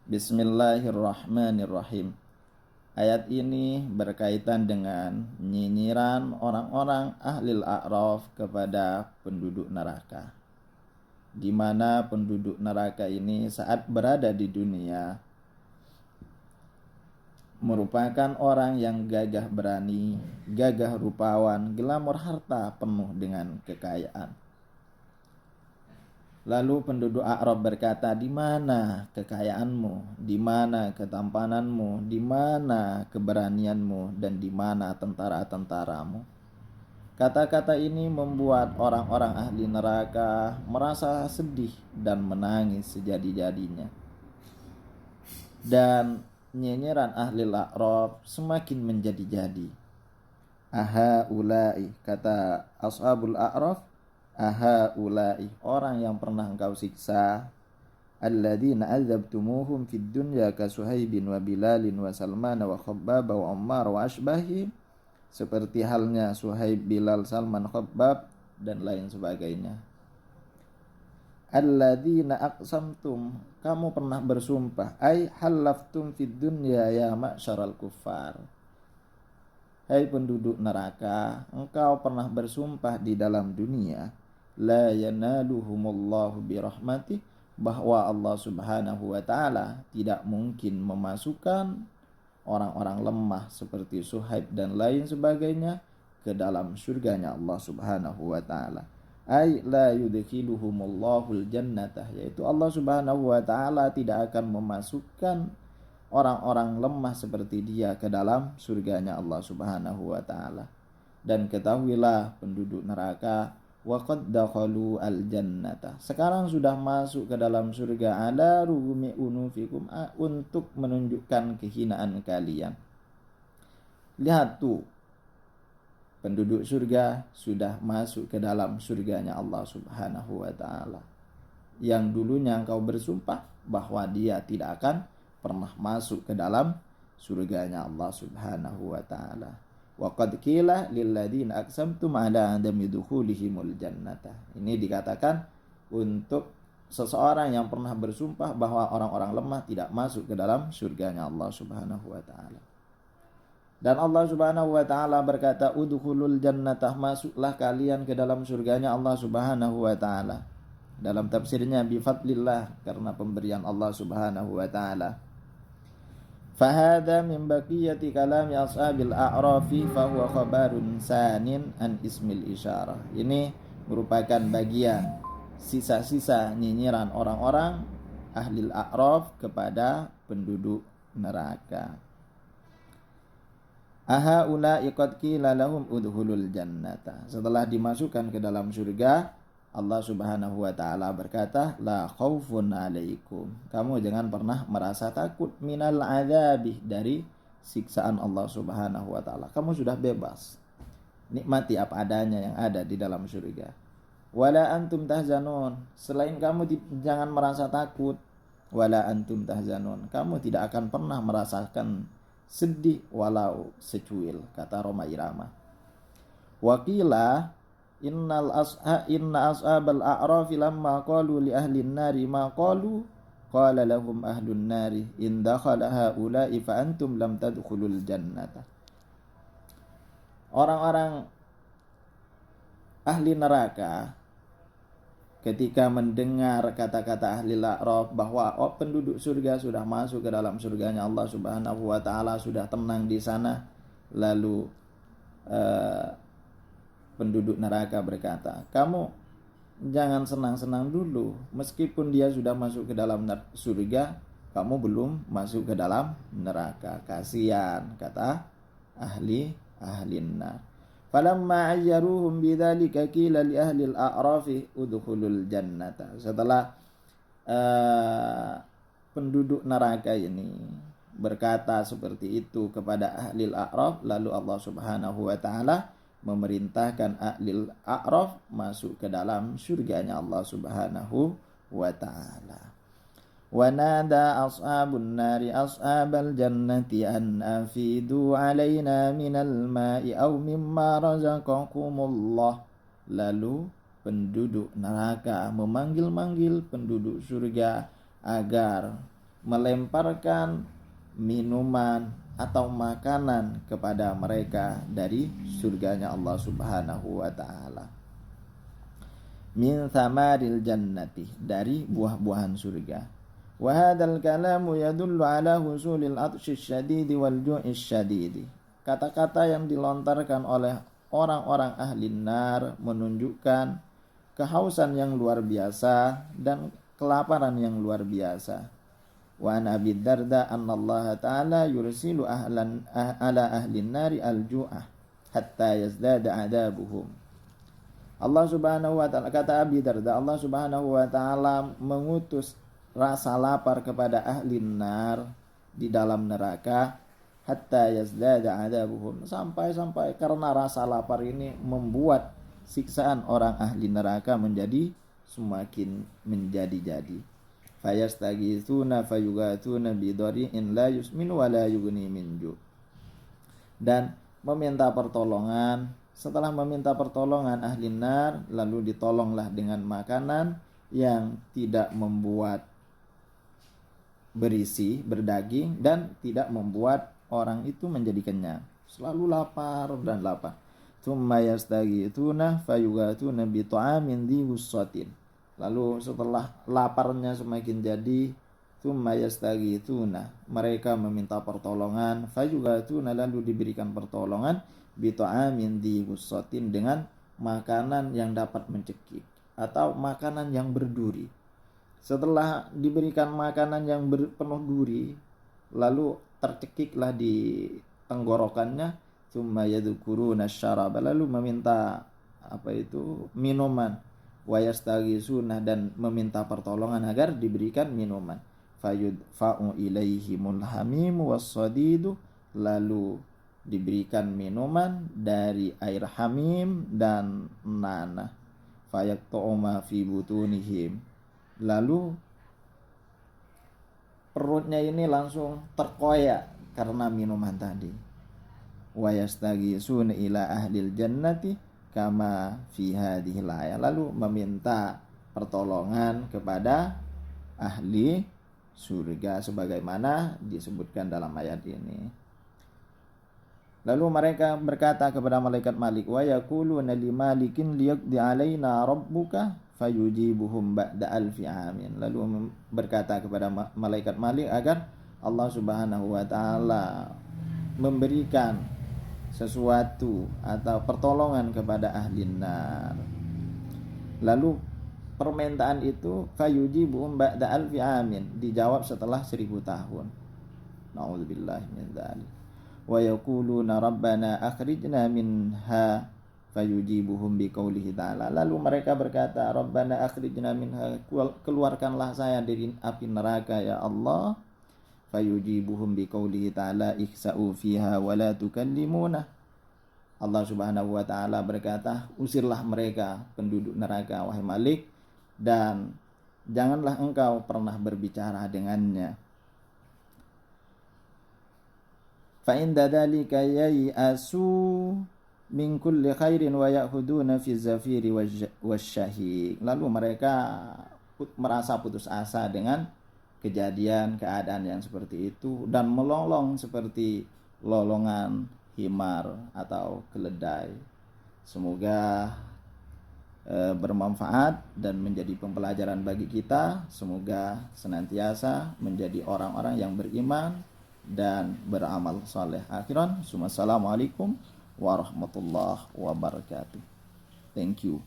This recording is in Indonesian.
Bismillahirrahmanirrahim. Ayat ini berkaitan dengan nyinyiran orang-orang ahlil a'raf kepada penduduk neraka, di mana penduduk neraka ini saat berada di dunia merupakan orang yang gagah berani, gagah rupawan, glamor harta, penuh dengan kekayaan. Lalu penduduk A'rab berkata, di mana kekayaanmu, di mana ketampananmu, di mana keberanianmu, dan di mana tentara-tentaramu? Kata-kata ini membuat orang-orang ahli neraka merasa sedih dan menangis sejadi-jadinya. Dan nyinyiran ahli A'rab semakin menjadi-jadi. Aha ulai, kata ashabul A'raf, aha ulai, orang yang pernah engkau siksa, alladzina adzabtumuhum fid dunya ka Suhaibin wa Bilalin wa Salman wa Khabbab wa Ammar wa asbahi, seperti halnya Suhaib, Bilal, Salman, Khabbab dan lain sebagainya. Alladzina aqsamtum, kamu pernah bersumpah, ay halaftum fid dunya ya ma'syaral kuffar. Hai penduduk neraka, engkau pernah bersumpah di dalam dunia, la yanaluhumullahu birahmatih, bahwa Allah subhanahu wa ta'ala tidak mungkin memasukkan orang-orang lemah seperti Suhaib dan lain sebagainya ke dalam surganya Allah subhanahu wa ta'ala. Ay la yudkhiluhumullahul jannatah, yaitu Allah subhanahu wa ta'ala tidak akan memasukkan orang-orang lemah seperti dia ke dalam surganya Allah subhanahu wa ta'ala. Dan ketahuilah penduduk neraka, waqad dakhalu al-jannata, sekarang sudah masuk ke dalam surga, ala rugumi unufikum, untuk menunjukkan kehinaan kalian. Lihat tuh, penduduk surga sudah masuk ke dalam surganya Allah subhanahu wa ta'ala, yang dulunya engkau bersumpah bahwa dia tidak akan pernah masuk ke dalam surganya Allah subhanahu wa ta'ala. Wa qad qila lil ladzina aqsamtum ala adami dukhulihimul jannata. Ini dikatakan untuk seseorang yang pernah bersumpah bahwa orang-orang lemah tidak masuk ke dalam surganya Allah subhanahu wa ta'ala. Dan Allah subhanahu wa ta'ala berkata, udkhulul jannatah, masuklah kalian ke dalam surganya Allah subhanahu wa ta'ala. Dalam tafsirnya bifadlillah, karena pemberian Allah subhanahu wa ta'ala. Fahada min baqiyati kalami ashabil a'rafi fahuwa khabarun sanin an ismil isyarah. Ini merupakan bagian sisa-sisa nyinyiran orang-orang ahlil a'raf kepada penduduk neraka. Aha ulai qad qila lahum udkhulul jannata, setelah dimasukkan ke dalam surga, Allah subhanahu wa ta'ala berkata, la khaufun alaikum, kamu jangan pernah merasa takut, minal adzabi, dari siksaan Allah subhanahu wa ta'ala. Kamu sudah bebas, nikmati apa adanya yang ada di dalam surga. Wala antum tahzanun, selain kamu jangan merasa takut, wala antum tahzanun, kamu tidak akan pernah merasakan sedih walau secuil, kata Roma Irama. Wakila inna ashabal a'rafi lamma qalu li ahli an-nari ma qalu qala lahum ahlun nari in dakhala haula'i fa antum lam tadkhulul jannata. Orang-orang ahli neraka ketika mendengar kata-kata ahli a'raf bahwa penduduk surga sudah masuk ke dalam surganya Allah subhanahu wa ta'ala, sudah tenang di sana, lalu penduduk neraka berkata, kamu jangan senang-senang dulu, meskipun dia sudah masuk ke dalam surga, kamu belum masuk ke dalam neraka, kasihan, kata ahli nar. Falamma ayyaruhum bidzalika qila li ahli al-a'rafi udkhulul jannata. Setelah penduduk neraka ini berkata seperti itu kepada ahli al-a'raf, lalu Allah subhanahu wa ta'ala memerintahkan ahlil a'raf masuk ke dalam surganya Allah subhanahu wa ta'ala. Wa nada ashabun nari ashabal jannati an afidu alaina minal ma'i aw mimma razaqakumullah. Lalu penduduk neraka memanggil-manggil penduduk surga agar melemparkan minuman atau makanan kepada mereka dari surganya Allah Subhanahu wa taala. Min thamaril jannati, dari buah-buahan surga. Wa hadzal kalamu yadullu ala husulil atshi syadidi wal ju'i syadidi. Kata-kata yang dilontarkan oleh orang-orang ahli nar menunjukkan kehausan yang luar biasa dan kelaparan yang luar biasa. Wa an Abi Darda anna Allah ta'ala yursilu ala ahli nari al-ju'ah hatta yazdada adabuhum. Allah Subhanahu wa ta'ala, kata Abi Darda, Allah Subhanahu wa ta'ala mengutus rasa lapar kepada ahli nar di dalam neraka hatta yazdada adabuhum, sampai karena rasa lapar ini membuat siksaan orang ahli neraka menjadi semakin menjadi-jadi. Fayastaghitsuna fayughatsuna bidari'in la yusminu wa la yughni min ju'. Dan meminta pertolongan, setelah meminta pertolongan ahli nar, lalu ditolonglah dengan makanan yang tidak membuat berisi, berdaging, dan tidak membuat orang itu menjadi kenyang. Selalu lapar dan lapar. Tsumma yastaghitsuna fayughatsuna bi ta'amin dhi wussatin. Lalu setelah laparnya semakin jadi, tsumma yastaghitsuna, mereka meminta pertolongan, fayughatsuna, lalu diberikan pertolongan bi ta'amin dhi wussatin, dengan makanan yang dapat mencekik atau makanan yang berduri. Setelah diberikan makanan yang penuh duri, lalu tercekiklah di tenggorokannya, tsumma yadhkuruna syaraba, lalu meminta minuman, wa yastaghitsuna, dan meminta pertolongan agar diberikan minuman. Fayudfa'u ilaihimul hamim was-sadidu, lalu diberikan minuman dari air hamim dan nanah. Fayaqta'u ma fi butunihim, lalu perutnya ini langsung terkoyak karena minuman tadi. Wa yastaghitsuna ila ahlil jannati kama fi hadhil ayat, lalu meminta pertolongan kepada ahli surga sebagaimana disebutkan dalam ayat ini. Lalu mereka berkata kepada malaikat Malik, wa yaquluna limalikin liyaqdi alaina rabbuka fayujibuhum ba'da alfi amin. Lalu berkata kepada malaikat Malik agar Allah Subhanahu wa taala memberikan sesuatu atau pertolongan kepada ahli nar. Lalu permintaan itu fayujibuhum ba'da alfi amin, dijawab setelah 1000 tahun. Nauzubillahi min dzalik. Wa yaquluna rabbana akhrijna minha fayujibuhum biqaulihi ta'ala. Lalu mereka berkata, rabbana akhrijna minha, keluarkanlah saya dari api neraka ya Allah. Fayujibuhum biqaulihi ta'ala ikhsa'u fiha wa la tukallimuna. Allah Subhanahu wa taala berkata, usirlah mereka penduduk neraka wahai Malik, dan janganlah engkau pernah berbicara dengannya. Fa inda dzalika yai'asu min kulli khairin wa ya'khuduna fi zafiri wasyahiq. Lalu mereka merasa putus asa dengan kejadian keadaan yang seperti itu dan melolong seperti lolongan himar atau keledai. Semoga bermanfaat dan menjadi pembelajaran bagi kita. Semoga senantiasa menjadi orang-orang yang beriman dan beramal saleh. Akhiran, assalamualaikum warahmatullahi wabarakatuh. Thank you.